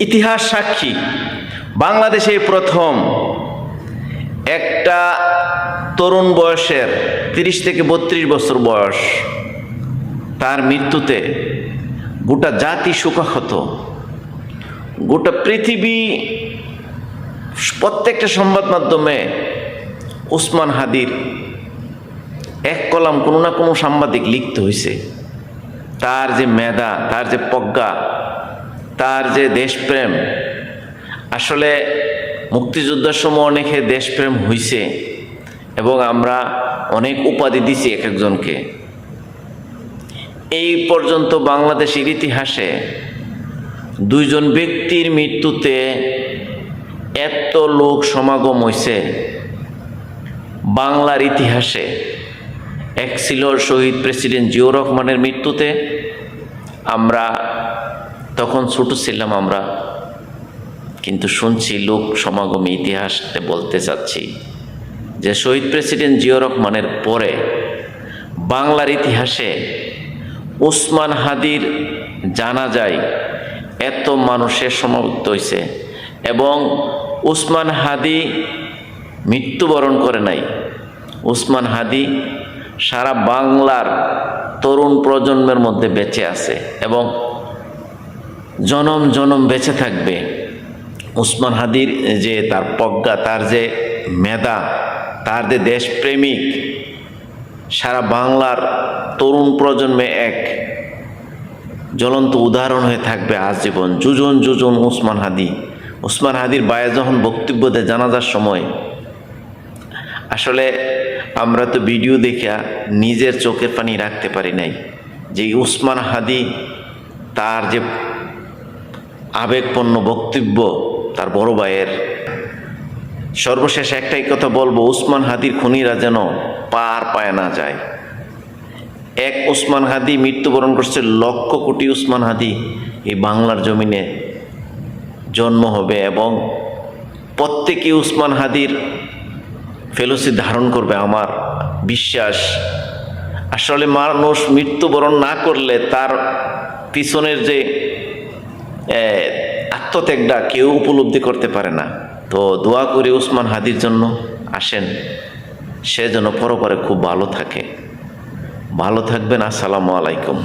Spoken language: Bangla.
ইতিহাস সাক্ষী বাংলাদেশে প্রথম একটা তরুণ বয়সের 30 থেকে 32 বছর বয়স, তার মৃত্যুতে গোটা জাতি শোকাহত। গোটা পৃথিবী, প্রত্যেকটা সংবাদ মাধ্যমে ওসমান হাদির এক কলাম কোনো না কোনো সাংবাদিক লিখতে হয়েছে। তার যে মেধা, তার যে প্রজ্ঞা, তার যে দেশপ্রেম, আসলে মুক্তিযোদ্ধার সময় অনেকে দেশপ্রেম হয়েছে এবং আমরা অনেক উপাধি দিছি এক একজনকে। এই পর্যন্ত বাংলাদেশের ইতিহাসে দুইজন ব্যক্তির মৃত্যুতে এত লোক সমাগম হয়েছে বাংলার ইতিহাসে। এক ছিল শহীদ প্রেসিডেন্ট জিয়াউর রহমানের মৃত্যুতে। আমরা তখন ছোট ছিলাম, আমরা কিন্তু শুনছি লোক সমাগমে ইতিহাসে বলতে চাচ্ছি যে শহীদ প্রেসিডেন্ট জিয়াউর রহমানের পরে বাংলার ইতিহাসে ওসমান হাদির জানাজায় এত মানুষের সমাবেত হয়েছে এবং ওসমান হাদি মৃত্যুবরণ করে নাই। ওসমান হাদি সারা বাংলার তরুণ প্রজন্মের মধ্যে বেঁচে আছে এবং জনম জনম বেঁচে থাকবে। ওসমান হাদির যে তার প্রজ্ঞা, তার যে মেধা, তার যে দেশপ্রেমিক, সারা বাংলার তরুণ প্রজন্মে এক জ্বলন্ত উদাহরণ হয়ে থাকবে আজীবন। যুজন যুজন ওসমান হাদি। ওসমান হাদির বায়ে যখন বক্তব্য দেয় জানাজার সময়, আসলে আমরা তো ভিডিও দেখে নিজের চোখের পানি রাখতে পারি নাই যে ওসমান হাদি তার যে আবেগপূর্ণ বক্তব্য তার বড় ভাইয়ের। সর্বশেষ একটাই কথা বলবো, ওসমান হাদির খুনিরা যেন পার পায় না যায়। এক ওসমান হাদি মৃত্যুবরণ করছে, লক্ষ কোটি ওসমান হাদি এই বাংলার জমিনে জন্ম হবে এবং প্রত্যেকে ওসমান হাদির ফেলোসি ধারণ করবে আমার বিশ্বাস। আসলে মানুষ মৃত্যুবরণ না করলে তার পিছনের যে আত্মত্যাগটা কেউ উপলব্ধি করতে পারে না। তো দোয়া করি ওসমান হাদির জন্য, আসেন সে যেন পরপরে খুব ভালো থাকে। ভালো থাকবেন। আসসালামু আলাইকুম।